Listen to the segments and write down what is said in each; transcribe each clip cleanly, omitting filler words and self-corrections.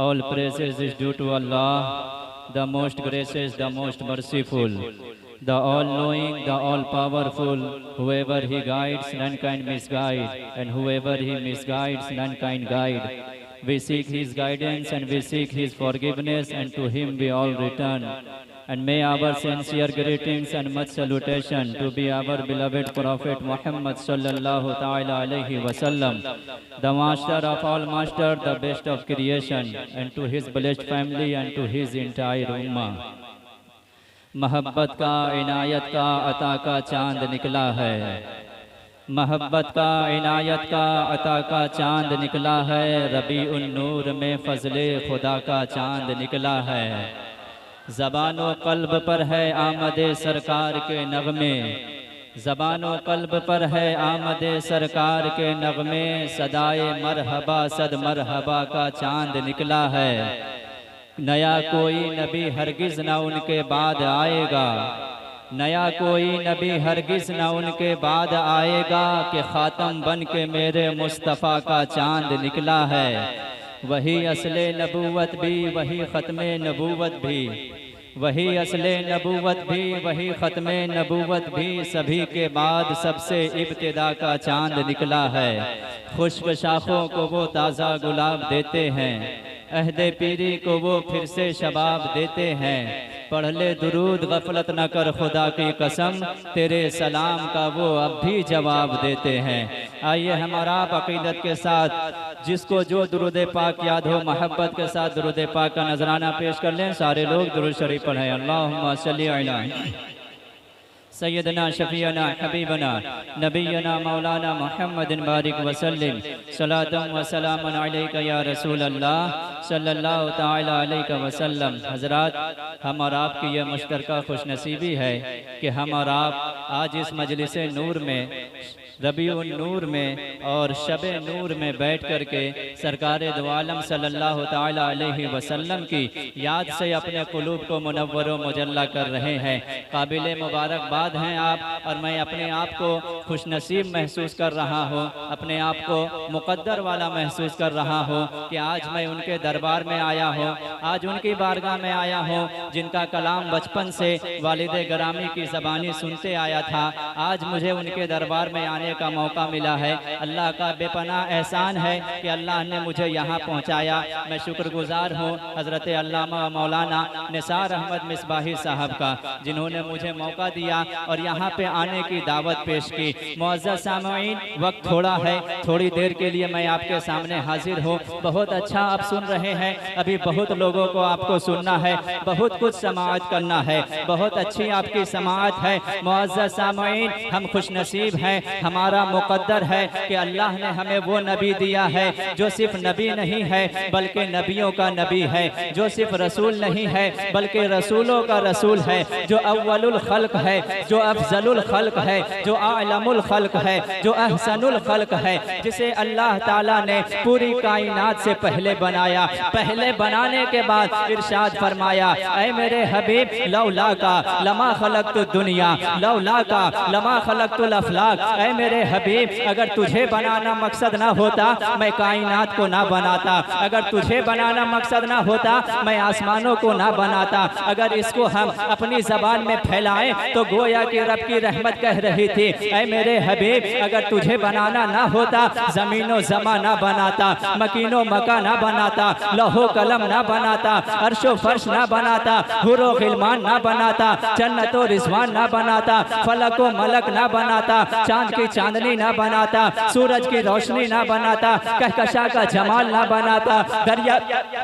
All praises is due to Allah, the most gracious, the most merciful, the all-knowing, the all-powerful. Whoever He guides, mankind misguide, and whoever He misguides, mankind guide. We seek His guidance and we seek His forgiveness, and to Him we all return. And may our sincere greetings and much salutation to be our beloved Prophet Muhammad sallallahu ta'ala alayhi wasallam, the master of all master, the best of creation, and to his blessed family and to his entire ummah. मोहब्बत का, इनायत का, अता का चांद निकला है। मोहब्बत का, इनायत का, अता का चांद निकला है। रबी उन नूर में फजले खुदा का चांद निकला है। ज़बानो कल्ब पर है आमदे सरकार के नगमे, ज़बानो कल्ब पर है आमदे सरकार के नगमे। सदाए मरहबा सद मरहबा का चांद निकला है। नया कोई नबी हरगिज़ ना उनके बाद आएगा, नया कोई नबी हरगिज़ ना उनके बाद आएगा, कि ख़ातम बन के मेरे मुस्तफ़ा का चांद निकला है। वही असले नबूवत भी, वही ख़त्मे नबूवत भी, वही असले नबूवत भी, वही ख़त्मे नबूवत भी। सभी के बाद सबसे इब्तिदा का चांद निकला है। खुश्क शाखों को वो ताज़ा गुलाब देते हैं, अहदे पीरी को वो फिर से शबाब देते हैं। पढ़ ले दुरूद गफलत न कर खुदा की कसम, तेरे सलाम का वो अब भी जवाब देते हैं। आइए हमारा अक़ीदत के साथ जिसको जो दुरूद पाक याद हो, मोहब्बत के साथ दुरूद पाक का नजराना पेश कर लें। सारे लोग दुरूद शरीफ पढ़ें। अल्लाहुम्मा सल्ली अला सैयदना शफीअना हबीबना नबीना मौलाना मुहम्मदिन बारिक वसल्लिम सलातम व सलामन अलैका या रसूल अल्लाह सल्लल्लाहु ताला अलैहि वसल्लम। हज़रात, हम और आपकी यह मुश्तरका खुशनसीबी है कि हम और आप आज इस मजलिस नूर में, रबीउन नूर में और शबे नूर में बैठ कर के सरकार दो आलम सल्लल्लाहु ताला अलैहि वसल्लम की याद से अपने कुलूब को मुनव्वर व मुजल्ला कर रहे हैं। काबिल मुबारकबाद हैं आप, और मैं अपने आप को खुशनसीब महसूस कर रहा हूँ, अपने आप को मुक़द्दर वाला महसूस कर रहा हूँ कि आज मैं उनके दरबार में आया हूँ, आज उनकी बारगाह में आया हूँ, जिनका कलाम बचपन से वालिद गरामी की ज़बानी सुनते आया था। आज मुझे उनके दरबार में आने का मौका मिला है। अल्लाह का बेपनाह एहसान है कि अल्लाह ने मुझे यहाँ पहुँचाया। मैं शुक्रगुजार हूँ हज़रत अल्लामा मौलाना निसार अहमद मिसबाही साहब का, जिन्होंने मुझे मौका दिया और यहाँ पे आने की दावत पेश की। मुअज़्ज़ज़ सामईन, वक्त थोड़ा है, थोड़ी देर के लिए मैं आपके सामने हाजिर हूँ। बहुत अच्छा आप सुन रहे हैं, अभी बहुत लोगों को आपको सुनना है, बहुत कुछ समाअत करना है, बहुत अच्छी आपकी समाअत है। मुअज़्ज़ज़ सामईन, हम खुशनसीब हैं, हमारा मुक़द्दर है कि अल्लाह ने हमें वो नबी दिया है जो सिर्फ नबी नहीं है बल्कि नबियों का नबी है, जो सिर्फ रसूल नहीं है बल्कि रसूलों का रसूल है, जो अव्वलुल खल्क है, जो अफजलुल खल्क है, जो आलमुल खल्क है, जो अहसनुल खल्क है, जिसे अल्लाह ताला ने पूरी कायनात से पहले बनाया। पहले बनाने के बाद इरशाद फरमाया, ऐ मेरे हबीब, लौला का लमा खलक़तु दुनिया, लौला का लमा खलक़तुल अफलाक। ऐ मेरे हबीब, अगर तुझे बनाना मकसद ना होता मैं कायनात को ना बनाता, अगर तुझे बनाना मकसद ना होता मैं आसमानों को ना बनाता। अगर इसको हम अपनी ज़बान में फैलाएं तो गोया कि रब की रहमत कह रही थी, ऐ मेरे हबीब, अगर तुझे बनाना ना होता ज़मीनो ज़मा ना बनाता, मकीनो मका ना बनाता, लौहो कलम ना बनाता, अर्शो फर्श ना बनाता, हुरो गिलमान ना बनाता, जन्नतो रिज़वान ना बनाता, फलको मलक ना बनाता, चांद की चांदनी ना बनाता, सूरज की रोशनी ना बनाता, कहकशा का जमाल ना बनाता, दरिया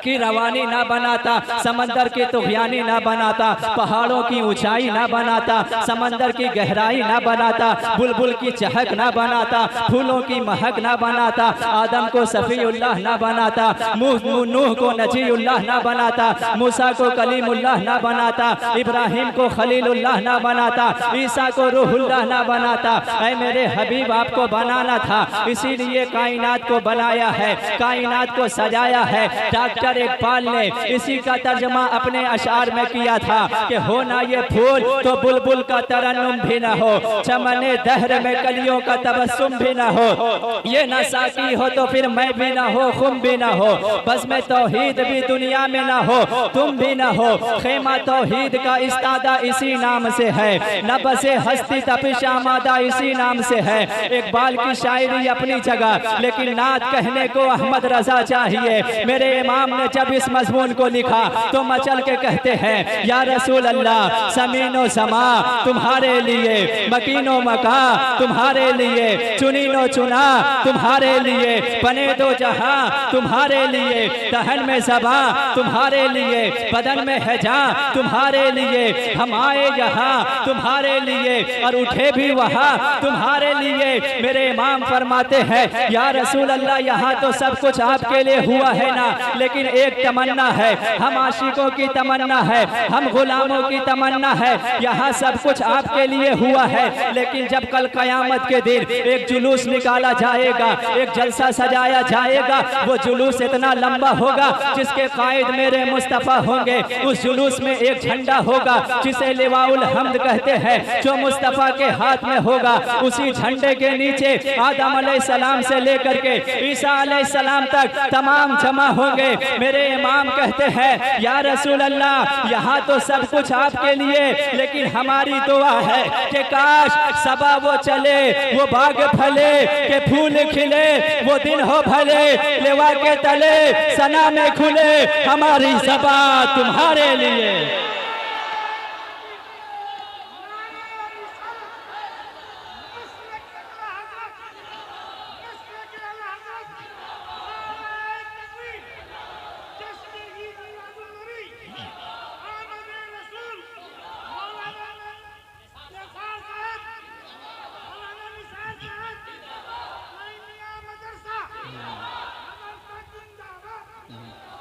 की रवानी ना बनाता, समंदर की तुग़यानी ना बनाता, पहाड़ों की ऊंचाई ना बनाता, समंदर की गहराई ना बनाता, बुलबुल की चहक ना बनाता, फूलों की महक ना बनाता, आदम को सफ़ीउल्लाह ना बनाता, नूह को नजीउल्लाह ना बनाता, मूसा को कलीमुल्लाह ना बनाता, इब्राहिम को खलीलुल्लाह ना बनाता, ईसा को रूहुल्लाह ना बनाता। ऐ मेरे हबीब आपको बनाना था, इसीलिए कायनात को बनाया है, कायनात को सजाया है। डॉक्टर इकबाल ने इसी का तर्जमा अपने अशार में किया था कि हो ना ये फूल तो बुलबुल का तरन्नुम भी ना हो, चमने दहर में कलियों का तबस्सुम भी ना हो, ये ना साकी हो तो फिर मैं भी ना हो, खुम भी ना हो, बस में तौहीद भी दुनिया में ना हो, तुम भी ना हो। खेमा तौहीद का इस्तादा इसी नाम से है, न बसे हस्ती तपिश आमादा इसी नाम से है। इकबाल की शायरी अपनी जगह, लेकिन नात कहने को अहमद रजा चाहिए। मेरे इमाम ने जब इस मजमून को लिखा तो मचल के कहते हैं, या रसूल अल्लाह समीनो समा तुम्हारे लिए, मकीनो मका तुम्हारे लिए, चुनीनो चुना तुम्हारे लिए, बने दो जहां तुम्हारे लिए, दहन में ज़बां तुम्हारे लिए, बदन में है जान तुम्हारे लिए, हम आए यहाँ तुम्हारे लिए और उठे भी वहाँ तुम्हारे लिए। मेरे इमाम फरमाते हैं, या रसूल अल्लाह यहाँ तो सब कुछ आपके लिए हुआ है ना, लेकिन एक तमन्ना है, हम आशिकों की तमन्ना है, हम गुलामों की तमन्ना है, यहाँ सब कुछ आपके लिए हुआ है, लेकिन जब कल कयामत के दिन एक जुलूस निकाला जाएगा, एक जलसा सजाया जाएगा, वो जुलूस इतना लंबा होगा जिसके कायद मेरे मुस्तफ़ा होंगे। उस जुलूस में एक झंडा होगा जिसे लिवाउल हम्द कहते हैं, जो मुस्तफ़ा के हाथ में होगा। उसी झंडे के नीचे आदम अलैहिस्सलाम से लेकर के ईसा अलैहिस्सलाम तक तमाम जमा होंगे। मेरे इमाम कहते हैं, या रसूल अल्लाह यहाँ तो सब कुछ आपके लिए, लेकिन हमारी दुआ है कि काश सबा वो चले, वो बाग फले, के फूल खिले, वो दिन हो भले, लेवा के तले सना में खुले, हमारी सबा तुम्हारे लिए।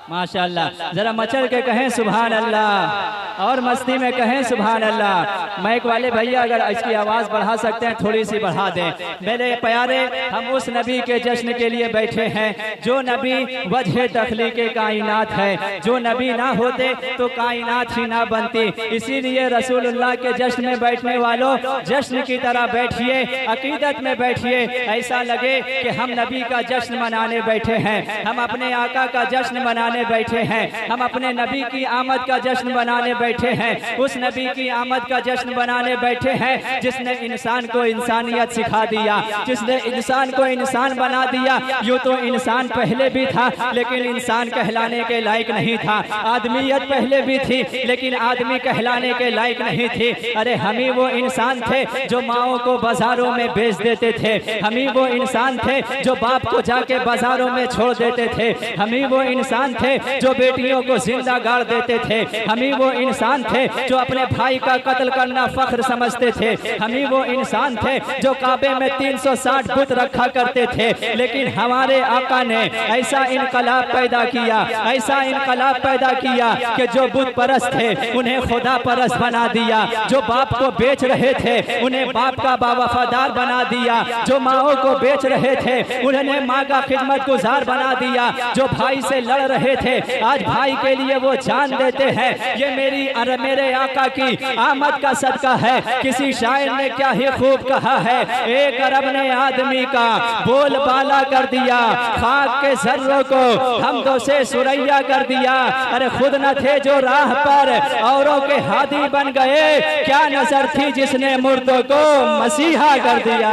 माशाअल्लाह, जरा मचल के कहें सुभान अल्लाह और मस्ती में कहें सुभान अल्लाह। माइक वाले भैया अगर इसकी आवाज़ बढ़ा सकते हैं थोड़ी सी बढ़ा दें। मेरे प्यारे, हम उस नबी के जश्न के लिए बैठे हैं जो नबी वजह तख्लीक कायनात है। जो नबी ना होते तो कायनात ही ना बनती। इसीलिए रसूलुल्लाह के जश्न में बैठने वालों, जश्न की तरह बैठिए, अकीदत में बैठिए, ऐसा लगे कि हम नबी का जश्न मनाने बैठे हैं, हम अपने आका का जश्न मनाने बैठे हैं, हम अपने नबी की आमद का जश्न मनाने बैठे हैं। उस नबी की आमद का जश्न मनाने बैठे हैं जिसने इंसान को इंसानियत सिखा दिया, जिसने इंसान को इंसान बना दिया। यूँ तो इंसान पहले भी था लेकिन इंसान कहलाने के लायक नहीं था। आदमियत पहले भी थी लेकिन आदमी कहलाने के लायक नहीं थी। अरे हम ही वो इंसान थे जो माओं को बाजारों में बेच देते थे, हम ही वो इंसान थे जो बाप को जाके बाजारों में छोड़ देते थे, हम ही वो इंसान थे जो बेटियों को जिंदा गाड़ देते थे, हम ही वो इंसान थे जो अपने भाई का कत्ल करना फख्र समझते थे, हम ही वो इंसान थे जो काबे में 360 बुत रखा करते थे। लेकिन हमारे आका ने ऐसा इनकलाब पैदा किया, ऐसा इनकलाब पैदा किया कि जो बुत परस्त थे उन्हें खुदा परस्त बना दिया, जो बाप को बेच रहे थे उन्हें बाप का बावफादार बना दिया, जो माओं को बेच रहे थे उन्हें माँ का खिदमत गुजार बना दिया, जो भाई से लड़ रहे थे आज भाई के लिए वो जान देते हैं। ये मेरे आका की आमद का सदका है। किसी शायर ने क्या ही खूब कहा है, एक अरब ने आदमी का बोल बाला कर दिया, खाक के जर्रों को हमदों से सुरैया कर दिया। अरे खुद न थे जो राह पर औरों के हादी बन गए, क्या नजर थी जिसने मुर्दों को मसीहा कर दिया।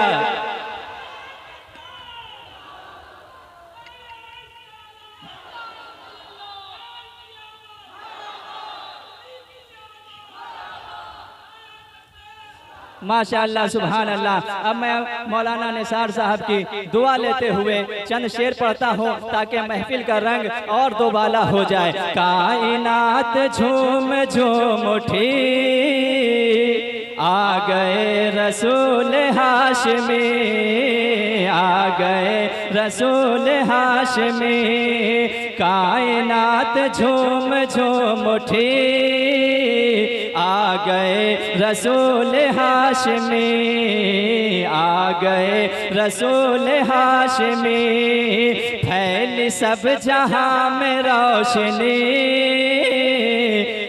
माशाअल्लाह सुभान अल्लाह। अब मैं मौलाना निसार साहब की दुआ लेते हुए चंद शेर पढ़ता हूँ ताकि महफिल का रंग और दोबाला हो जाए। कायनात झूम झूम उठी, आ गए रसूल हाशमी, आ गए रसूल हाशमी। कायनात झूम झूम उठी, आ गए रसूल हाशमी, आ गए रसूल हाशमी, फैल सब जहां में रोशनी,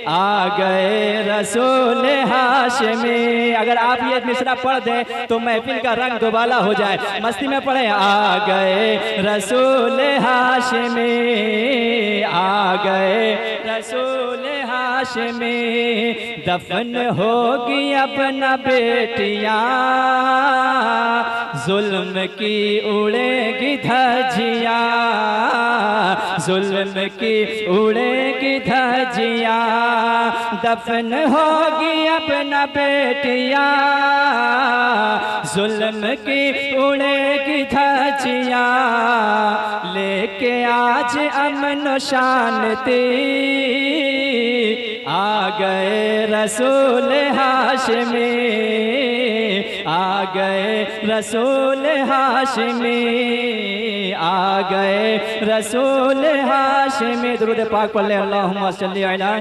आ गए रसूल हाशमी। अगर आप ये मिसरा पढ़ दें तो महफिल का रंग दुबाला हो जाए। मस्ती में पढ़े, आ गए रसूल हाशमी, आ गए रसूल हाशमी, दफन होगी अपना बेटियां, जुल्म की उड़ेगी धज्जियां, जुल्म की उड़ेगी धज्जियां, दफन होगी अपना बेटियां, जुल्म की उड़ेगी धज्जियां, लेके आज अमन शांति, आ गए रसूल हाशमी, आ गए रसूल हाशमी, आ गए रसूल हाशमी। दुरूद पाक पढ़ ले, अल्लाहुम्मा सल्ली अला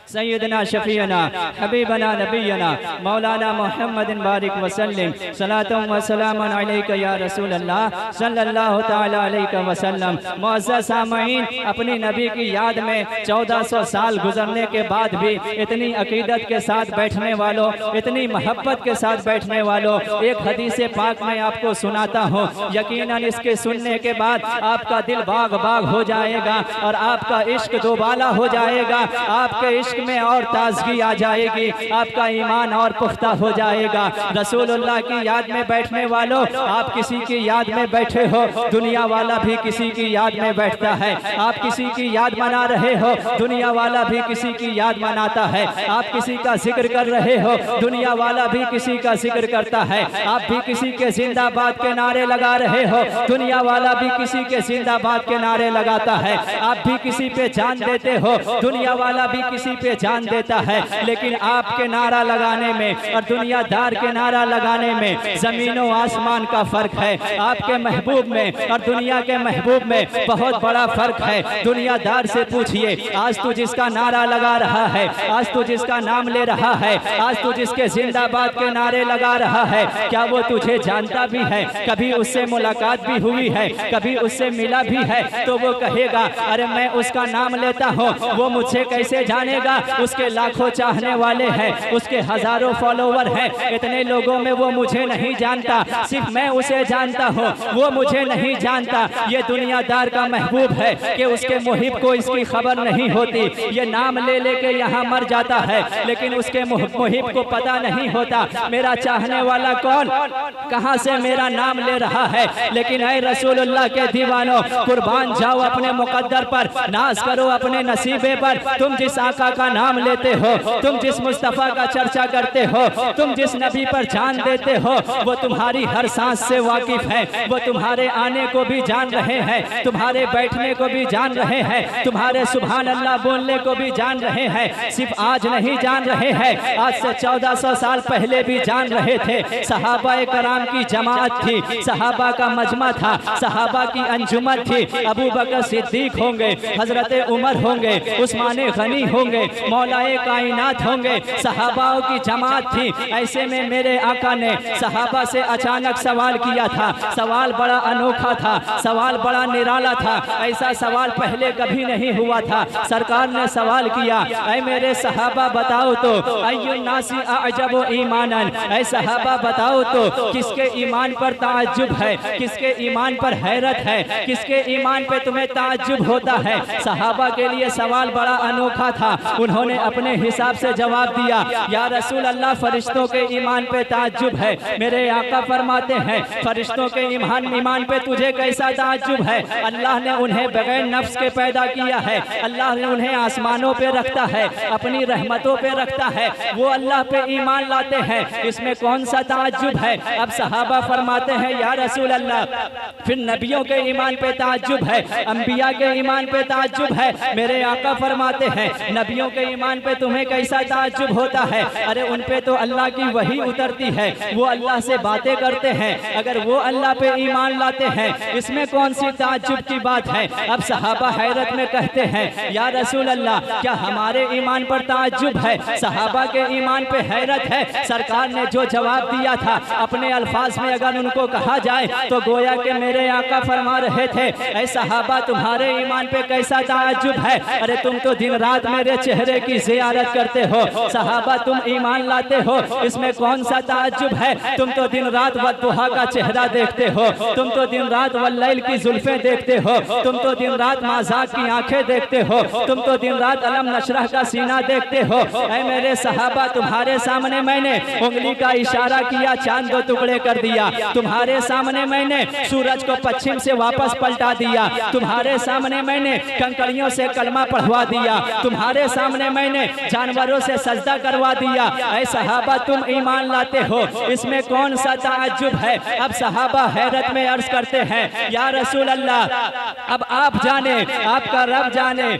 सैयदना शफीना हबीबना नबीना मौलाना मुहम्मदिन बारिक वसल्लम, सलातुम व सलामुन अलैका या रसूल अल्लाह सल्लल्लाहु तआला अलैहि वसल्लम। मुअज़्ज़ज़ सामईन, अपनी नबी की याद में 1400 साल गुजरने के बाद भी इतनी अकीदत के साथ बैठने वालों, इतनी मोहब्बत के साथ बैठने वालों, एक हदीस पाक में आपको सुनाता हूँ। यकीनन इसके सुनने के बाद आपका दिल बाग बाग हो जाएगा और आपका इश्क दोबाला हो जाएगा, आपके इश्क में और ताजगी आ जाएगी, आपका ईमान और पुख्ता हो जाएगा। रसूलुल्लाह की याद में बैठने वालों, आप किसी की याद में बैठे हो, दुनिया वाला भी किसी की याद में बैठता है। आप किसी की याद मना रहे हो, दुनिया वाला भी किसी की याद मनाता है। आप किसी का जिक्र कर रहे हो, दुनिया वाला भी किसी का जिक्र करता है। आप भी किसी के जिंदाबाद के नारे लगा रहे हो, दुनिया वाला भी किसी के जिंदाबाद के नारे लगाता है। आप भी किसी पे जान देते हो, दुनिया वाला भी किसी पे जान देता है। लेकिन आपके नारा लगाने में और दुनियादार के नारा लगाने में जमीनों आसमान का फर्क है। आपके महबूब में और दुनिया के महबूब में बहुत बड़ा फर्क है। दुनियादार से पूछिए, आज तू जिसका नारा लगा रहा है, आज तू जिसका नाम ले रहा है, आज तू जिसके जिंदाबाद के नारे लगा रहा है, क्या वो तुझे जानता भी है? कभी उससे मुलाकात भी हुई है, कभी उससे मिला भी है? तो वो कहेगा, अरे मैं उसका नाम लेता हूँ, वो मुझसे कैसे जानेगा? उसके लाखों चाहने वाले हैं, उसके हजारों फॉलोवर हैं, इतने लोगों में वो मुझे नहीं जानता, सिर्फ मैं उसे जानता हूँ, वो मुझे नहीं जानता। ये दुनियादार का महबूब है कि उसके मुहिब को इसकी खबर नहीं होती। ये नाम ले लेके यहाँ मर जाता है, लेकिन उसके मुहिब को पता नहीं होता मेरा चाहने वाला कौन, कहाँ से मेरा नाम ले रहा है। लेकिन ऐ रसूलुल्लाह के दीवानों, कुर्बान जाओ अपने मुकद्दर पर, नाज करो अपने नसीबे पर। तुम जिस आका का नाम लेते हो, तुम जिस मुस्तफ़ा का चर्चा करते हो, तुम जिस नबी पर जान देते हो, वो तुम्हारी हर सांस से वाकिफ है, वो तुम्हारे आने को भी जान रहे हैं, तुम्हारे बैठने को भी जान रहे हैं, तुम्हारे सुभान अल्लाह बोलने को भी जान रहे हैं। सिर्फ आज नहीं जान रहे हैं, आज से 1400 साल पहले भी जान रहे थे। सहाबाए कराम की जमात थी, सहाबा का मजमा था, सहाबा की अंजुमन थी। अबू बकर सिद्दीक होंगे, हजरत उमर होंगे, उस्मान गनी होंगे, मौलाए कायनात होंगे, सहाबाओं की जमात थी। ऐसे में मेरे आका ने सहाबा से अचानक सवाल किया था। सवाल बड़ा अनोखा था, सवाल बड़ा निराला था, ऐसा सवाल पहले कभी नहीं हुआ था। सरकार ने सवाल किया, ऐ मेरे सहाबा बताओ तो, अय्युन नासी अअजबु ईमानन, ऐ सहाबा बताओ तो किसके ईमान पर ताज्जुब है, किसके ईमान पर हैरत है, किसके ईमान पे तुम्हें ताज्जुब होता है। सहाबा के लिए सवाल बड़ा अनोखा था। उन्होंने अपने हिसाब से जवाब दिया, या रसूल अल्लाह, फरिश्तों के ईमान पे ताज्जुब है। मेरे आका फरमाते हैं, फरिश्तों के ईमान पे तुझे कैसा ताज्जुब है? अल्लाह ने उन्हें बगैर नफ्स के पैदा किया है, अल्लाह ने उन्हें आसमानों पे रखता है, अपनी रहमतों पे रखता है, वो अल्लाह पे ईमान लाते हैं, इसमें कौन सा ताज्जुब है? अब सहाबा फरमाते हैं, या रसूल अल्लाह, फिर नबियों के ईमान पे ताज्जुब है, अंबिया के ईमान पे ताज्जुब है। मेरे आका फरमाते हैं, नबियों के ईमान पे तुम्हें कैसा ताज्जुब होता है? अरे उन पे तो अल्लाह की वही उतरती है, वो अल्लाह से बातें करते हैं, अगर वो अल्लाह पे ईमान लाते हैं इसमें कौन सी ताज्जुब की बात है? अब सहाबा हैरत में कहते हैं या रसूल अल्लाह, क्या हमारे ईमान पर ताज्जुब है? सहाबा के ईमान पे हैरत है। सरकार ने जो जवाब दिया था अपने अल्फाज में अगर उनको कहा जाए तो गोया के मेरे आका फरमा रहे थे, ऐ सहाबा तुम्हारे ईमान पे कैसा ताज्जुब है? अरे तुम तो दिन रात मेरे चेहरे की ज़ियारत करते हो। सहाबा तुम ईमान लाते हो, इसमें कौन सा ताज्जुब है? तुम तो दिन रात वद्दुहा का चेहरा देखते हो, तुम तो दिन रात वल्लैल की जुल्फें देखते हो, तुम तो दिन रात माज़ाक की आंखें देखते हो, तुम तो दिन रात अलम नशरह का सीना देखते हो। ऐ मेरे सहाबा तुम्हारे सामने मैंने उंगली का इशारा किया, चांद दो टुकड़े कर दिया। तुम्हारे सामने मैंने सूरज को पश्चिम से वापस पलटा दिया। तुम्हारे सामने मैंने कंकड़ियों से कलमा पढ़वा दिया। तुम्हारे सामने मैंने जानवरों से सजदा करवा दिया। ऐ सहाबा तुम ईमान लाते हो, इसमें कौन सा ताज्जुब है? अब सहाबा हैरत में अर्ज करते हैं या रसूल अल्लाह, अब आप जाने, आपका रब जाने।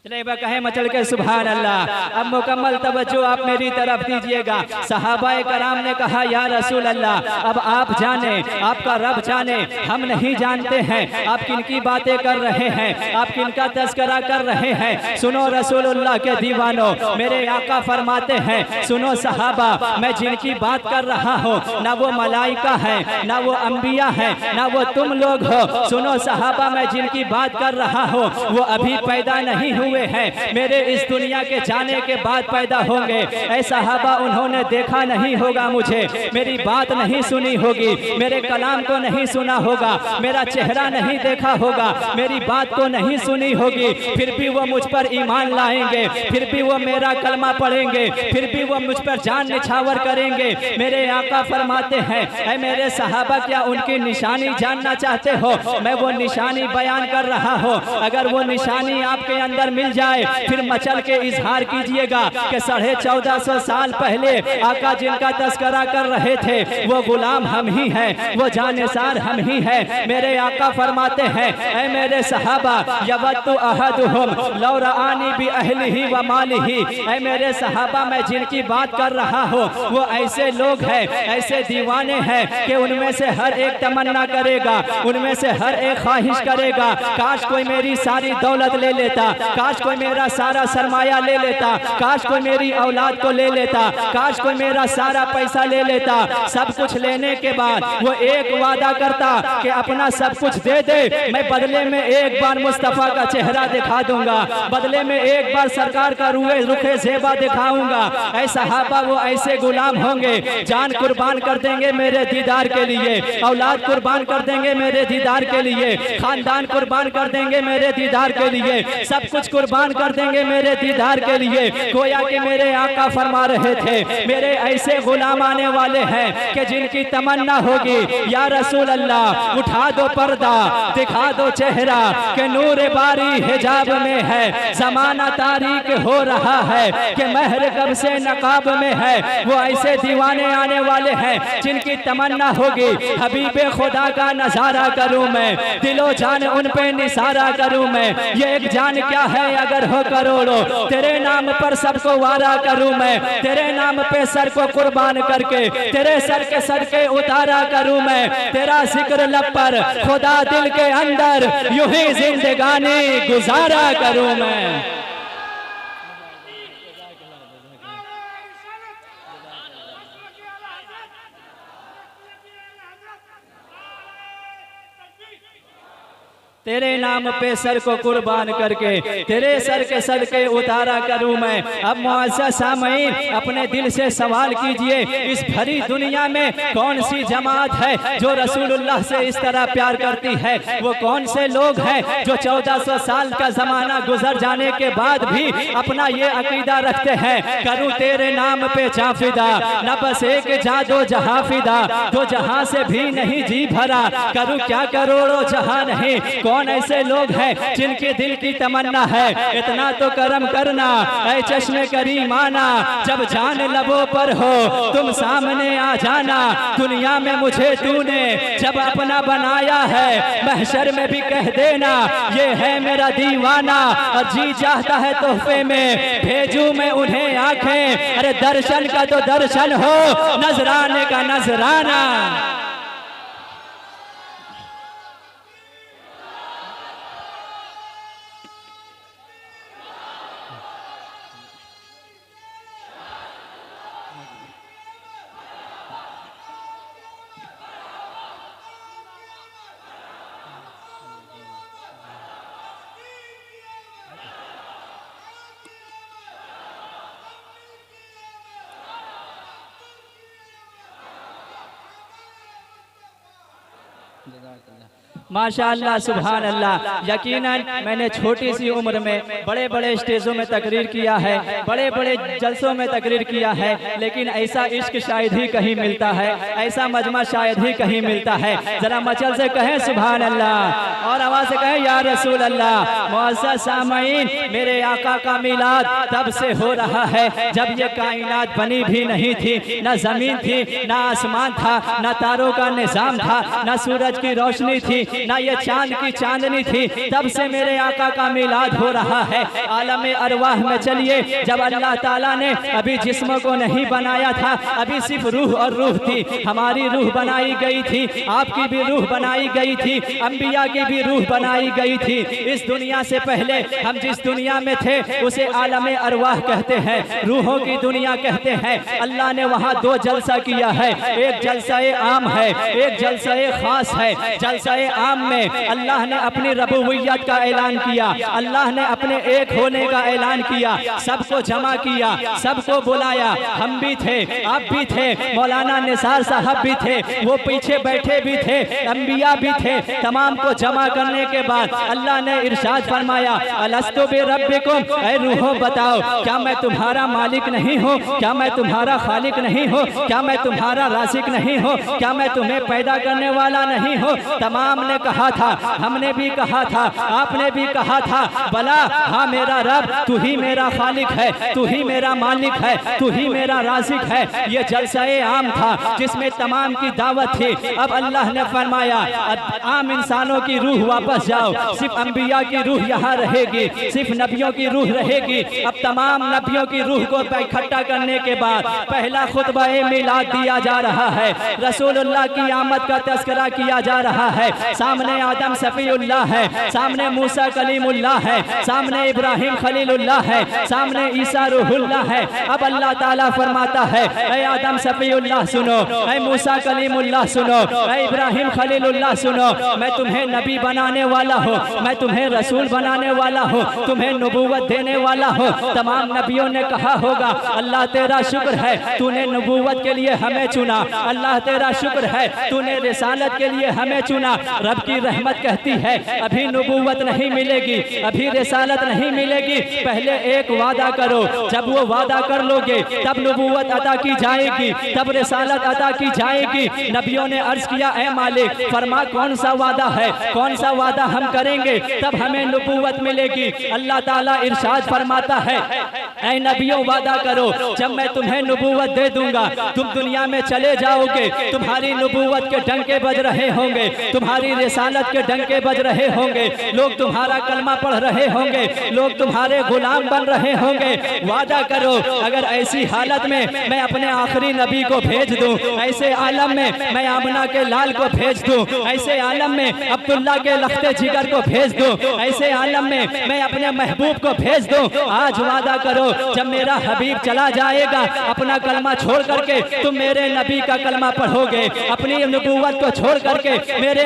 चले एक बार कहे मचल के सुभान अल्लाह। अब मुकम्मल तवज्जो आप मेरी तरफ दीजिएगा। सहाबाए कराम ने कहा या रसूल अल्लाह, अब आप जाने, आपका रब जाने, हम नहीं जानते हैं आप किनकी बातें कर रहे हैं, आप किनका तस्करा कर रहे हैं। सुनो रसूलुल्लाह के दीवानों, मेरे आका फरमाते हैं, सुनो सहाबा, मैं जिनकी बात कर रहा हूँ ना वो मलाइका है, ना वो अंबिया है, ना वो तुम लोग हो। सुनो सहाबा, मैं जिनकी बात कर रहा हूँ वो अभी पैदा नहीं हुए हैं, मेरे इस दुनिया के जाने के बाद पैदा होंगे। ऐ सहाबा, उन्होंने देखा नहीं होगा मुझे, मेरी बात नहीं सुनी होगी, मेरे कलाम को नहीं सुना होगा, मेरा चेहरा नहीं देखा होगा, मेरी बात को नहीं सुनी होगी, फिर भी वो मुझ पर ईमान लाएंगे, फिर भी वो मेरा कलमा पढ़ेंगे, फिर भी वो मुझ पर जान निछावर करेंगे। मेरे आका फरमाते हैं, ऐ मेरे सहाबा, क्या उनकी निशानी जानना चाहते हो? मैं वो निशानी बयान कर रहा हूँ। अगर वो निशानी आपके अंदर मिल जाए फिर मचल के इजहार कीजिएगा कि 1450 साल पहले आका जिनका तस्करा कर रहे थे वो गुलाम हम ही हैं, वो जानिसार हम ही हैं। मेरे आका फरमाते हैं, ऐ मेरे सहाबा, यवत्तु अहदुहुम लौ रआनी बि अहलिही व मालिही। ऐ मेरे सहाबा, मैं जिनकी बात कर रहा हूँ वो ऐसे लोग हैं, ऐसे दीवाने हैं कि उनमें से हर एक तमन्ना करेगा, उनमें से हर एक ख्वाहिश करेगा, काश कोई मेरी सारी दौलत ले लेता, काश कोई मेरा सारा सरमाया ले लेता, काश कोई मेरी औलाद को ले लेता, काश कोई मेरा सारा पैसा ले लेता। सब कुछ लेने के बाद वो एक वादा करता कि अपना सब कुछ दे दे, मैं बदले में एक बार मुस्तफ़ा का चेहरा दिखा दूंगा, बदले में एक बार सरकार का रुखे ज़ेबा दिखाऊंगा। ऐ सहाबा, वो ऐसे गुलाम होंगे, जान कुर्बान कर देंगे मेरे दीदार के लिए, औलाद कुर्बान कर देंगे मेरे दीदार के लिए, खानदान कुर्बान कर देंगे मेरे दीदार के लिए, सब कुछ कुर्बान कर देंगे मेरे दीदार के लिए। गोया कि मेरे आका फरमा रहे थे, मेरे ऐसे गुलाम आने वाले हैं कि जिनकी तमन्ना होगी या रसूल अल्लाह, उठा दो पर्दा, दिखा दो चेहरा कि नूर बारी हिजाब में है, जमाना तारीक हो रहा है कि महर कब से नकाब में है। वो ऐसे दीवाने आने वाले हैं जिनकी तमन्ना होगी हबीबे खुदा का नजारा करूं मैं, दिलो जान उन पे निसारा करूं मैं। ये एक जान क्या है अगर हो करोड़ों, तेरे नाम पर सबको वारा करूं मैं, तेरे नाम पे सर को कुर्बान करके तेरे सर के सदके उतारा करूं मैं। तेरा जिक्र लब पर, खुदा दिल के अंदर, यूं ही जिंदगानी गुजारा करूं मैं। तेरे नाम पे सर को कुर्बान करके तेरे सर के सदके उतारा करूं मैं। अब मुअज़्ज़ज़ सामईन, अपने दिल से सवाल कीजिए, इस भरी दुनिया में कौन सी जमात है जो रसूलुल्लाह से इस तरह प्यार करती है? वो कौन से लोग हैं जो 1400 साल का जमाना गुजर जाने के बाद भी अपना ये अकीदा रखते हैं, करूं तेरे नाम पे जाफिदा, न बस एक जादो जहां फिदा, जो जहां से भी नहीं जी भरा, करूं क्या करोड़ों जहां नहीं। कौन ऐसे लोग हैं जिनके दिल की तमन्ना है इतना तो करम करना ऐ चश्मे करीमाना, जब जान लबों पर हो तुम सामने आ जाना। दुनिया में मुझे तूने जब अपना बनाया है, महशर में भी कह देना ये है मेरा दीवाना। और जी चाहता है तोहफे में भेजूं मैं उन्हें आंखें, अरे दर्शन का तो दर्शन हो, नजराने का नजराना। माशाअल्लाह सुभान अल्लाह। यकीनन मैंने छोटी सी उम्र में बड़े बड़े स्टेजों में तकरीर किया है, बड़े बड़े जलसों में तकरीर किया है, लेकिन ऐसा इश्क शायद ही कहीं मिलता है, ऐसा मजमा शायद ही कहीं मिलता है। जरा मचल से कहें सुभान अल्लाह और आवाज से कहें या रसूल अल्लाह। मुअज़्ज़ज़ सामईन, मेरे आका का मिलाद तब से हो रहा है जब ये कायनात बनी भी नहीं थी, न जमीन थी, न आसमान था, न तारों का निजाम था, न सूरज की रोशनी थी, ना ये चांद की चांदनी थी। तब से मेरे आका का मिलाद हो रहा है। आलम अरवाह में चलिए, जब अल्लाह ताला ने अभी जिस्म को नहीं बनाया था, अभी सिर्फ रूह और रूह थी। हमारी रूह बनाई गई थी, आपकी भी रूह बनाई गई थी, अंबिया की भी रूह बनाई गई थी। इस दुनिया से पहले हम जिस दुनिया में थे उसे आलम अरवाह कहते हैं, रूहों की दुनिया कहते हैं। अल्लाह ने वहाँ दो जलसा किया है, एक जलसा आम है, एक जलसा खास है। जलसा आम में अल्लाह ने अपनी रबूबियत का ऐलान किया, अल्लाह ने अपने एक होने का ऐलान किया, सबको जमा किया, सबको बुलाया। हम भी थे, आप भी थे, मौलाना निसार साहब भी थे, वो पीछे बैठे भी थे, अंबिया भी थे। तमाम को जमा करने के बाद अल्लाह ने इरशाद फरमाया अलस्तु बिरब्बिकुम, ऐ रूहों बताओ क्या मैं तुम्हारा मालिक नहीं हूँ, क्या मैं तुम्हारा खालिक नहीं हूँ, क्या मैं तुम्हारा रासिक नहीं हूँ, क्या मैं तुम्हें पैदा करने वाला नहीं हूँ। तमाम ने कहा था, हमने भी कहा था, आपने भी कहा था भला हाँ मेरा रब, तू ही मेरा खालिक है, तू ही मेरा मालिक है, तू ही मेरा राज़िक है। ये जलसाए आम था जिसमें तमाम की दावत थी। अब अल्लाह ने फरमाया आम इंसानों की रूह वापस जाओ, सिर्फ अंबिया की रूह यहाँ रहेगी, सिर्फ नबियों की रूह रहेगी। अब तमाम नबियों की रूह को इकट्ठा करने के बाद पहला खुतबा मिलाद दिया जा रहा है, रसूलुल्लाह की आमद का तज़किरा किया जा रहा है। सामने आदम सफ़ीउल्लाह है, सामने मूसा कलीमुल्लाह है, सामने इब्राहिम खलीलुल्लाह है, सामने ईसा रूहुल्लाह है। अब अल्लाह ताला फरमाता है ऐ आदम सफ़ीउल्लाह सुनो, ऐ मूसा कलीमुल्लाह सुनो, ऐ इब्राहिम खलीलुल्लाह सुनो, मैं तुम्हें नबी बनाने वाला हूँ, मैं तुम्हें रसूल बनाने वाला हूँ, तुम्हें नबूवत देने वाला हूँ। तमाम नबियों ने कहा होगा अल्लाह तेरा शुक्र है तूने नबूवत के लिए हमें चुना, अल्लाह तेरा शुक्र है तूने रिसालत के लिए हमें चुना। रब की रहमत कहती है अभी नबूवत नहीं मिलेगी, अभी रिसालत नहीं मिलेगी, पहले एक वादा करो, जब वो वादा कर लोगे तब नबूवत अता की जाएगी, तब रिसालत अता की जाएगी। नबियों ने अर्ज किया ऐ मालिक फरमा कौन सा वादा है, कौन सा वादा हम करेंगे तब हमें नबूवत मिलेगी। अल्लाह ताला इरशाद फरमाता है ऐ नबियों वादा करो जब मैं तुम्हें नबूवत दे दूंगा तुम दुनिया में चले जाओगे, तुम्हारी नबूवत के डंके बज रहे होंगे, तुम्हारी रिसालत के डंके बज रहे होंगे, लोग तुम्हारा कलमा पढ़ रहे होंगे, लोग तुम्हारे गुलाम बन रहे होंगे। वादा करो अगर ऐसी हालत में मैं अपने आखिरी नबी को भेज दूं, ऐसे आलम में मैं आमना के लाल को भेज दूं, ऐसे आलम में अब्दुल्ला के लख्ते जिगर को भेज दूं, ऐसे आलम में मैं अपने महबूब को भेज दूं। आज वादा करो जब मेरा हबीब चला जाएगा अपना कलमा छोड़ करके तुम मेरे नबी का कलमा पढ़ोगे, अपनी नबूवत को छोड़ करके मेरे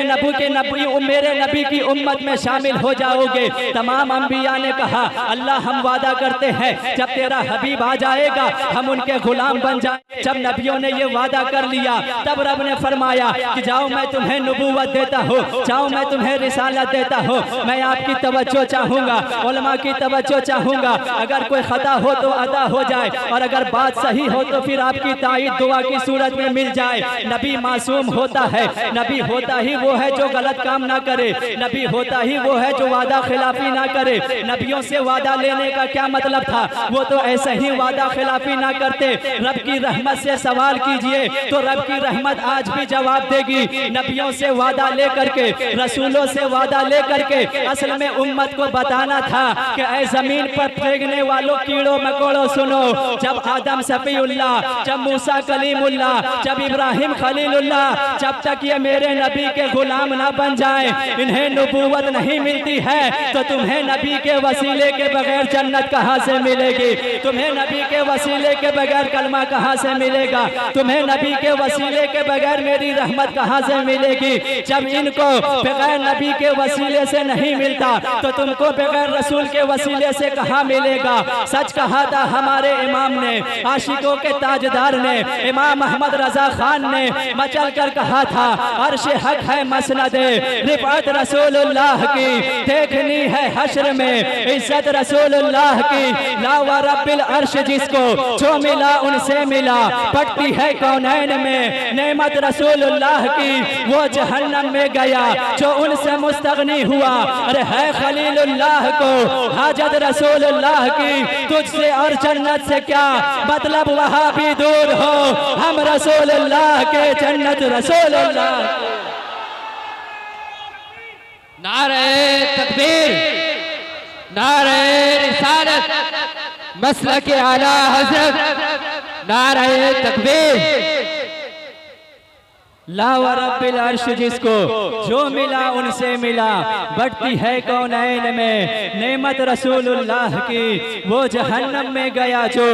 नबी की उम्मत में शामिल हो जाओगे। तमाम अंबिया ने कहा अल्लाह हम वादा करते हैं जब तेरा हबीब आ जाएगा हम उनके गुलाम बन जाए। जब नबियों ने ये वादा कर लिया तब रब ने फरमाया कि जाओ मैं तुम्हें नबूवत देता हूँ, जाओ मैं तुम्हें रिसालत देता हूँ। मैं आपकी तवज्जो चाहूँगा, उलमा की तवज्जो चाहूँगा, अगर कोई खता हो तो अदा हो जाए और अगर बात सही हो तो फिर आपकी ताईद दुआ की सूरत में मिल जाए। नबी मासूम होता है, नबी होता ही वो है जो गलत काम ना करे, नबी होता ही वो है जो वादा खिलाफी ना करे। नबियों से वादा लेने का क्या मतलब था? वो तो ऐसे ही वादा खिलाफी ना करते। रब की रहमत से सवाल कीजिए तो रब की रहमत आज भी जवाब देगी। नबियों से वादा ले करके, रसूलों से वादा ले करके असल में उम्मत को बताना था कि ऐ जमीन पर फेंकने वालों कीड़ों मकोड़ों सुनो, जब आदम सफीउल्लाह, जब मूसा कलीमुल्लाह, जब इब्राहिम खलीलुल्लाह, जब तक ये मेरे नबी के गुलाम ना बन जाए, इन्हें नबूवत नहीं मिलती है, तो तुम्हें नबी के वसीले के बगैर जन्नत कहाँ से मिलेगी? तुम्हें नबी के वसीले के बगैर कलमा कहाँ से मिलेगा? तुम्हें नबी के वसीले के बगैर मेरी रहमत कहाँ से मिलेगी? जब इनको बगैर नबी के वसीले से नहीं मिलता तो तुमको बगैर रसूल के वसीले से कहाँ मिलेगा? सच कहा था हमारे इमाम ने, आशिकों के ताजदार ने, इमाम अहमद रजा खान ने मचल कर कहा था, अर्श हक है मसनदे रिफअत रसूलुल्लाह की, देखनी है हश्र में इज्जत रसूलुल्लाह की। ला व रब्बिल अर्श जिसको जो मिला उनसे मिला, पटती है कौनैन में नेमत रसूलुल्लाह की। वो जहन्नम में गया जो उनसे मुस्तगनी हुआ, अरे है खलीलुल्लाह को हाजत रसूलुल्लाह की। तुझसे और जन्नत से क्या मतलब, वहाँ भी दूर हो, हम रसूलुल्लाह के जन्नत रसूलुल्लाह। नारे तकबीर, नारे रिसालत, मसलक आला हज़रत, नारे तकबीर। ला व रब्बिल अर्श जिसको जो मिला उनसे मिला, बढ़ती है कौनैन में नेमत रसूलुल्लाह की। वो जहन्नम में गया जो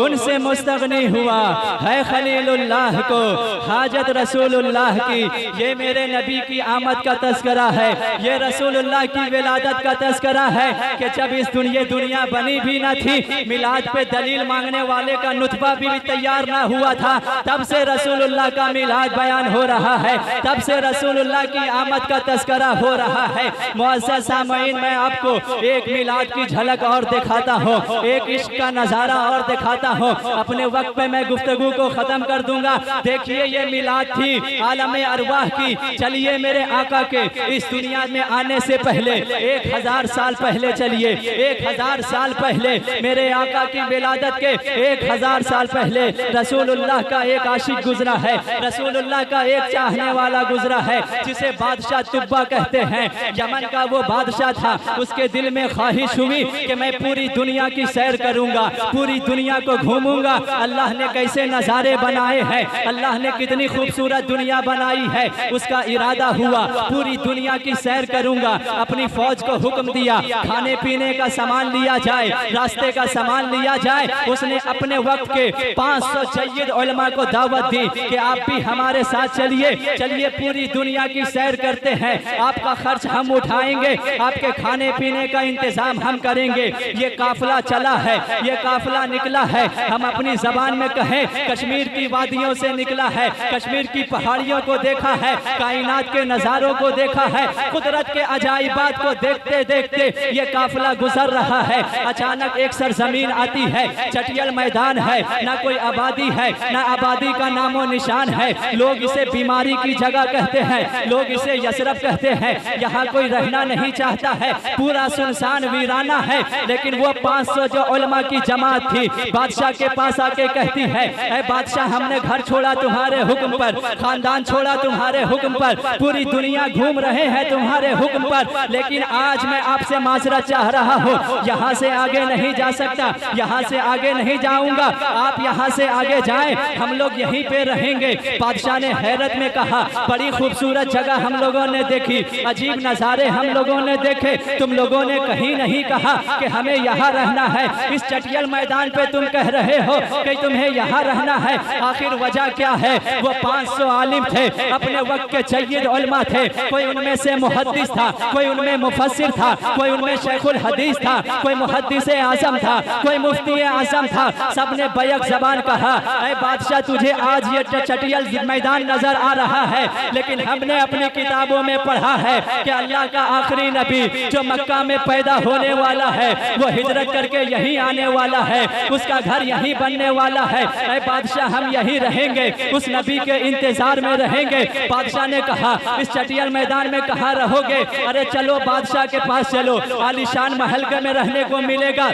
उनसे मुस्तगनी हुआ, है खलीलुल्लाह को हाजत रसूलुल्लाह की। ये मेरे नबी की आमद का तस्करा है, ये रसूलुल्लाह की विलादत का तस्करा है कि जब इस दुनिया बनी भी ना थी, मिलाद पे दलील मांगने वाले का नुतफा भी तैयार ना हुआ था, तब से रसूलुल्लाह का मिलाद बयान हो रहा है, तब से रसूलुल्लाह की आमद का तस्करा हो रहा है। मुअज़्ज़ज़ सामईन, मैं आपको एक मिलाद की झलक और दिखाता हूँ, एक इश्क का नज़ारा और दिखाता हूँ। अपने वक्त पे मैं गुफ्तगू को ख़त्म कर दूंगा। देखिए ये मिलाद थी आलम अरवाह की। चलिए मेरे आका के इस दुनिया में आने से पहले 1000 साल पहले चलिए, 1000 साल पहले मेरे आका की विलादत के 1000 साल पहले रसूलुल्लाह का एक आशिक गुजरा है, रसूलुल्लाह का एक चाहने वाला गुजरा है, जिसे बादशाह तुब्बा कहते हैं। यमन का वो बादशाह था, उसके दिल में ख्वाहिश हुई कि मैं पूरी दुनिया की सैर करूंगा, पूरी दुनिया को घूमूंगा। अल्लाह ने कैसे नज़ारे बनाए हैं, अल्लाह ने कितनी खूबसूरत दुनिया बनाई है। उसका इरादा हुआ पूरी दुनिया की सैर करूंगा। अपनी फौज को हुक्म दिया खाने पीने का सामान लिया जाए, रास्ते का सामान लिया जाए। उसने अपने वक्त के 500 सय्यद उलमा को दावत दी कि आप भी हमारे साथ चलिए, चलिए पूरी दुनिया की सैर करते हैं, आपका खर्च हम उठाएंगे, आपके खाने पीने का इंतजाम हम करेंगे। ये काफिला चला है, ये काफिला निकला है, हम अपनी जबान में कहें कश्मीर की वादियों से निकला है, कश्मीर की पहाड़ियों को देखा है, कायनात के नज़ारों को देखा है, कुदरत के अजाइबात को देखते देखते ये काफिला गुजर रहा है। अचानक एक सरजमीन आती है, चटियल मैदान है, ना कोई आबादी है, ना आबादी का नामो निशान है। लोग इसे बीमारी की जगह कहते हैं, लोग इसे यसरफ कहते हैं। यहाँ कोई रहना नहीं चाहता है, पूरा सुनसान वीराना है। लेकिन वो 500 जो उलमा की जमात थी बादशाह के पास आके कहती है, ऐ बादशाह हमने घर छोड़ा तुम्हारे हुक्म पर, खानदान छोड़ा तुम्हारे हुक्म पर, पूरी दुनिया घूम रहे हैं तुम्हारे हुक्म पर, लेकिन आज मैं आपसे माजरत चाह रहा हूँ, यहाँ से आगे नहीं जा सकता, यहाँ से आगे नहीं जाऊंगा, आप यहाँ से आगे जाएं, हम लोग यहीं पे रहेंगे। बादशाह ने हैरत में कहा, बड़ी खूबसूरत जगह हम लोगों ने देखी, अजीब नज़ारे हम लोगों ने देखे, तुम लोगों ने कहीं नहीं कहा कि हमें यहाँ रहना है। इस चटियल मैदान पे तुम कह रहे हो कि तुम्हें यहाँ रहना है, आखिर वजह क्या है? वो 500 आलिम थे, अपने वक्त के सय्यद उलमा थे, कोई उनमें से मुहद्दिस था, कोई उनमें मुफस्सिर था, कोई उनमें शेखुल हदीस था, कोई मुहद्दिस आज़म था, कोई मुफ्ती आज़म था। सबने बैक ज़बान कहा, ऐ बादशाह तुझे आज ये चटियल मैदान नजर नजर आ रहा है, लेकिन हमने अपनी किताबों में पढ़ा है कि अल्लाह का आखिरी नबी जो मक्का में पैदा होने वाला है वो हिजरत करके यहीं आने वाला है, उसका घर यहीं बनने वाला है। ऐ बादशाह हम यहीं रहेंगे, उस नबी के इंतजार में रहेंगे। बादशाह ने कहा इस चटियल मैदान में कहाँ रहोगे? अरे चलो बादशाह के पास चलो, आलीशान महल में रहने को मिलेगा,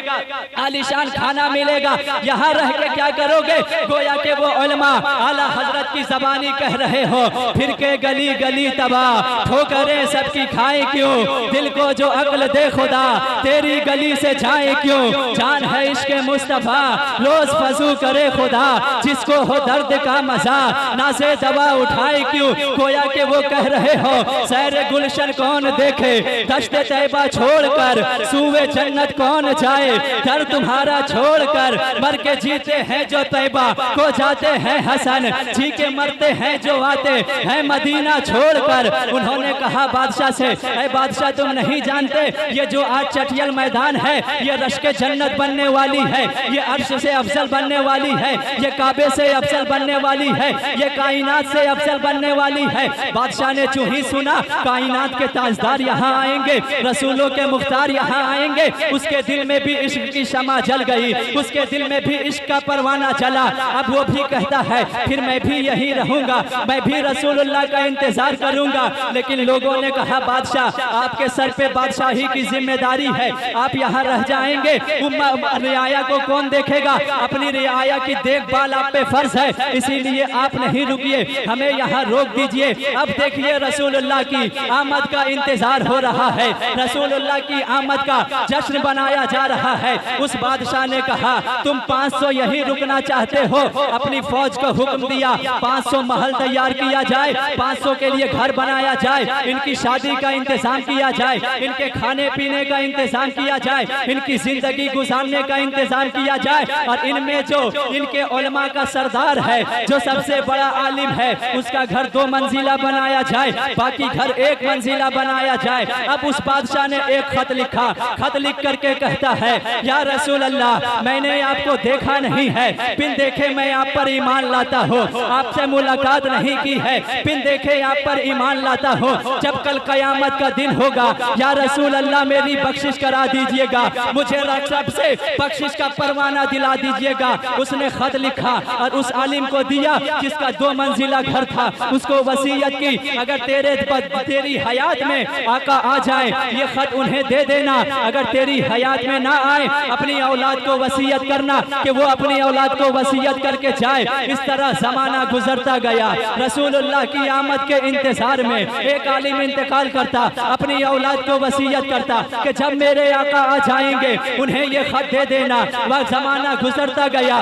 आलीशान खाना मिलेगा, यहाँ रह के क्या करोगे? गोया के वो उलमा आला हजरत की ज़बानी कह रहे हो, फिर के गली गली तबाह ठोकरें सबकी खाए क्यों, दिल को जो अक्ल दे खुदा तेरी गली से जाए क्यों, जान है इश्क मुस्तफा रोज फजू करे खुदा, जिसको हो दर्द का मजा ना से दवा उठाए क्यों। गोया के वो कह रहे हो सैर गुलशन कौन देखे, दश्ते तैबा छोड़कर सूवे जन्नत कौन जाए, दर तुम्हारा छोड़कर मर के जीते हैं जो तैबा को जाते हैं हसन, जी के मरते हैं जो आते हैं मदीना छोड़कर। उन्होंने कहा बादशाह से, ऐ बादशाह तुम नहीं जानते ये जो आज चटियल मैदान है ये रश्के जन्नत बनने वाली है, ये अर्श से अफजल बनने वाली है, ये काबे से अफजल बनने वाली है, ये कायनात से अफजल बनने वाली है। बादशाह ने चूं ही सुना कायनात के ताजदार यहाँ आएंगे, रसूलों के मुख्तार यहाँ आएंगे, उसके दिल में भी इश्क की शमा जल गई, उसके दिल में भी इश्क का परवाना चला। अब वो भी कहता है फिर मैं भी यहीं रहूंगा, मैं भी रसूलुल्लाह का इंतजार करूंगा। लेकिन लोगों ने कहा बादशाह आपके सर पे बादशाही की जिम्मेदारी है, आप यहाँ रह जाएंगे, रियाया को कौन देखेगा? अपनी रियाया की देखभाल आप पे फर्ज है, इसीलिए आप नहीं रुकिए, हमें यहाँ रोक दीजिए। अब देखिए रसूलुल्लाह की आमद का इंतजार हो रहा है, रसूलुल्लाह की आमद का जश्न बनाया जा रहा है। उस बादशाह ने कहा तुम 500 यहीं रुकना चाहते हो, अपनी फौज को हुक्म दिया 500 महल तैयार किया जाए, 500 के लिए घर बनाया जाए, इनकी शादी का इंतजाम किया जाए, इनके खाने पीने का इंतजाम किया जाए, इनकी जिंदगी गुजारने का इंतजाम किया जाए, और इनमें जो इनके उलमा का सरदार है, जो सबसे बड़ा आलिम है, उसका घर 2 मंजिला बनाया जाए, बाकी घर 1 मंजिला बनाया जाए। अब उस बादशाह ने एक खत लिखा, खत लिख करके कहता है या रसूल अल्लाह मैंने आपको देखा नहीं है, बिन देखे मैं आप पर ईमान लाता हूँ, आपसे मुलाकात नहीं की है, बिन देखे आप पर ईमान लाता हूँ। जब कल कयामत का दिन होगा या रसूल अल्लाह मेरी बख्शिश करा दीजिएगा, मुझे रब से बख्शिश का परवाना दिला दीजिएगा। उसने खत लिखा और उस आलिम को दिया जिसका 2 मंजिला घर था, उसको वसीयत की अगर तेरी हयात में आका आ जाए ये खत उन्हें दे देना, अगर तेरी हयात में ना आए अपनी औलाद को वसीयत करना कि वो अपनी औलाद को वसीयत करके जाए। इस तरह जमाना गुजरता गया, रसूलुल्लाह की आमद के इंतजार में एक आलिम इंतकाल करता, अपनी औलाद को वसीयत करता कि जब मेरे आका आ जाएंगे उन्हें ये खत दे देना। वह जमाना गुजरता गया,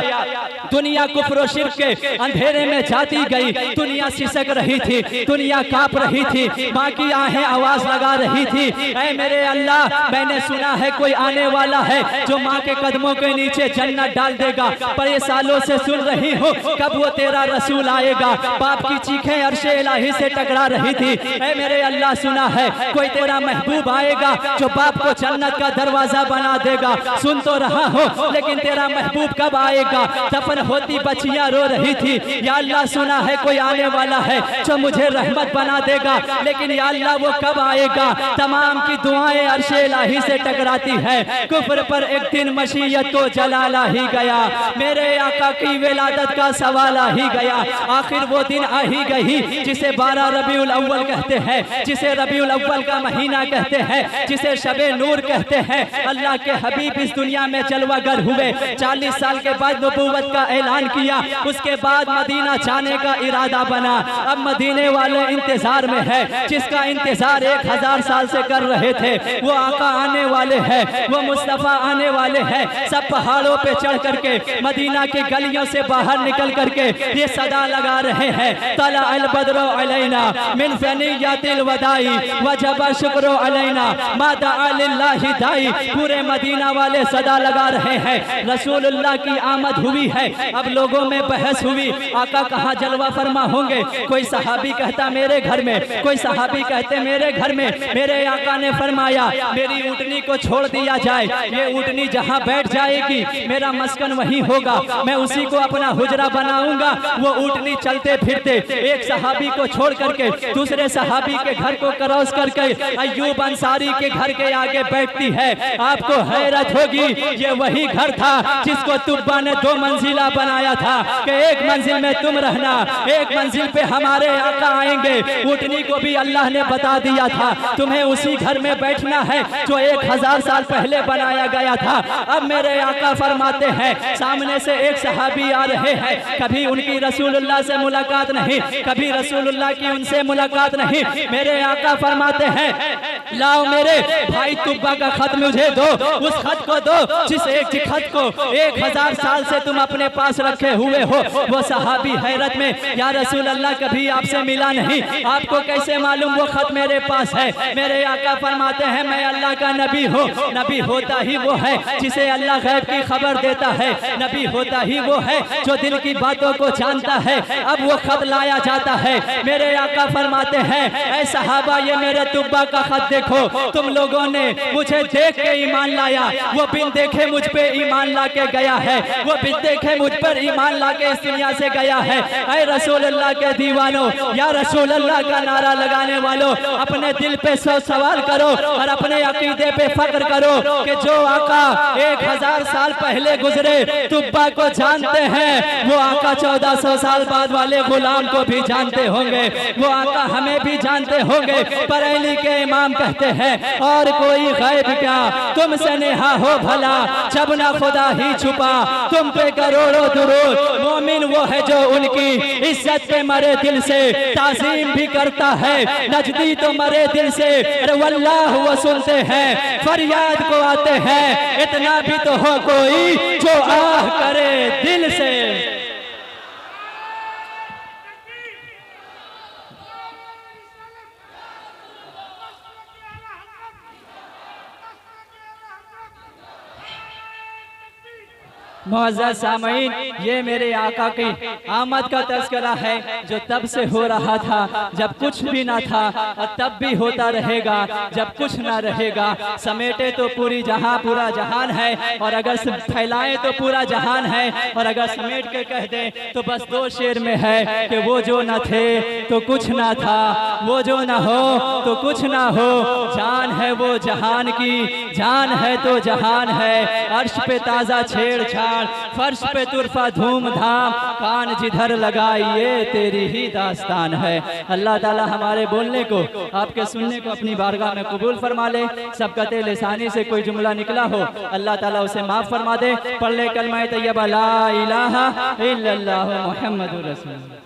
दुनिया कुफ्र शिर्क के अंधेरे में जाती गई, दुनिया सिसक रही थी, दुनिया कांप रही थी, माँ की आहें आवाज लगा रही थी, ऐ मेरे अल्लाह मैंने सुना है कोई आने वाला है जो माँ के कदमों के नीचे जन्नत डाल देगा, पर ये सालों से सुन रही हूँ कब वो तेरा रसूल आएगा। बाप की चीखें अर्शे इलाही से टकरा रही थी, ऐ मेरे अल्लाह सुना है कोई तेरा महबूब आएगा जो बाप को जन्नत का दरवाजा बना देगा। सुन तो रहा हो लेकिन तेरा महबूब कब आएगा? दफन होती बच्चियां रो रही थी, या अल्लाह सुना है कोई आने वाला है जो मुझे रहमत बना देगा, लेकिन या अल्लाह वो कब आएगा? तमाम की दुआएं अर्शे इलाही से टकराती है, कुफ्र पर एक दिन मशीयत को जलाला ही गया, मेरे आका की विलादत का सवाला ही गया। आखिर वो दिन आ ही गई जिसे 12 रबीउल अव्वल कहते हैं, जिसे रबीउल अव्वल का महीना कहते हैं, जिसे शबे नूर कहते हैं। अल्लाह के हबीब इस दुनिया में जलवागर हुए, 40 साल के बाद नबूवत का ऐलान किया, उसके बाद मदीना जाने का इरादा बना। अब मदीने वाले इंतजार में है, जिसका इंतजार 1000 साल से कर रहे थे, वो आका आने वाले हैं, वो मुस्तफ़ा आने वाले हैं। सब पहाड़ों पे चढ़ करके मदीना की गलियों से बाहर निकल करके ये सदा लगा रहे हैं, तला अल बद्रो अलैना मिन फनियातिल वदाई वजब शुक्रो अलैना मादा लिल्लाहि दाई। पूरे मदीना वाले सदा लगा रहे हैं, रसूलुल्लाह की आमद हुई है। अब लोगों में बहस हुई, आका कहाँ जलवा फरमा होंगे? कोई सहाबी कहता मेरे घर में, कोई सहाबी कहते मेरे घर में। मेरे आका ने फरमाया मेरी ऊँटनी को छोड़ दिया जाए, ये ऊँटनी जहाँ बैठ जाएगी मेरा मस्कन वहीं होगा, मैं उसी को अपना हुजरा बनाऊंगा। वो ऊँटनी चलते फिरते फिरते, एक सहाबी को छोड़ करके दूसरे सहाबी के घर को क्रॉस करके अय्यूब अंसारी के घर के आगे बैठती है। आपको हैरत होगी, ये वही घर था जिसको तुब्बा ने 2 मंजिला बनाया था कि एक मंजिल में तुम रहना, एक मंजिल पे हमारे आका आएंगे। ऊँटनी को भी अल्लाह ने बता दिया था तुम्हें उसी घर में बैठना है जो 1000 साल पहले बनाया गया था। अब मेरे आका फरमाते हैं, सामने से एक सहाबी आ रहे हैं, कभी उनकी रसूलुल्लाह से मुलाकात नहीं, कभी रसूलुल्लाह की उनसे मुलाकात नहीं। मेरे आका फरमाते हैं, लाओ मेरे भाई तुब्बा का खत मुझे दो, उस खत को दो जिस एक खत को 1000 साल से तुम अपने पास रखे हुए हो। वो सहाबी हैरत में, या रसूल अल्लाह कभी आपसे मिला नहीं, आपको कैसे मालूम वो खत मेरे पास है? मेरे आका फरमाते हैं, मैं अल्लाह का नबी हूँ। नबी होता ही वो है जिसे अल्लाह गैब की खबर देता है, नबी होता ही वो है जो दिल की बातों को जानता है। अब वो खत लाया जाता है। मेरे आका फरमाते हैं, ऐ सहाबा ये मेरे तुब्बा का खत देखो, तुम लोगों ने मुझे देख के ईमान लाया, वो बिन देखे मुझ पे ईमान ला के गया है, वो बिन देखे मुझ पर ईमान ला के इस दुनिया से गया है। ऐ रसूल अल्लाह के दीवानों, या रसूल अल्लाह का नारा लगाने वालों, अपने दिल पे सवाल करो और अपने अकीदे पे फक्र करो कि जो आका 1000 साल पहले गुजरे तुब्बा को जानते हैं, वो आका 1400 साल बाद वाले गुलाम को भी जानते होंगे, वो आका हमें भी जानते होंगे। बरेली के इमाम कहते हैं, और कोई गैब क्या तुमसे नेहा हो भला, जब ना खुदा ही छुपा तुम पे करोड़ों दुरूद। मोमिन वो है जो उनकी इज्जत पे मरे दिल से, ताज़ीम भी करता है, नजदी तो मरे दिल से। अरे वल्लाह वो सुनते हैं, फरियाद को आते हैं, इतना भी तो हो कोई जो आह करे दिल से। मुअज़्ज़ज़ सामईन, ये मेरे आका की आमद का तज़किरा है जो तब से हो रहा था जब कुछ भी ना था, और तब भी होता रहेगा जब कुछ ना रहेगा। समेटे तो पूरी जहां पूरा जहान है, और अगर फैलाए तो पूरा जहान है, और अगर समेट के कह दें तो बस 2 शेर में है कि वो जो न थे तो कुछ ना था, वो जो न हो तो कुछ ना हो। जान है वो जहान की, जान है तो जहान है। अर्श पे ताज़ा छेड़छाड़, फर्श पे तुरफा धूमधाम, कान जिधर लगाइए तेरी ही दास्तान है। अल्लाह ताला हमारे बोलने को, आपके सुनने को अपनी बारगाह में कबूल फरमा ले। सबकत लिसानी से कोई जुमला निकला हो, अल्लाह ताला उसे माफ़ फरमा दे। पढ़ ले कलमा तैयबा ला इलाहा इल्लल्लाहु मुहम्मदुर रसूलुल्लाह।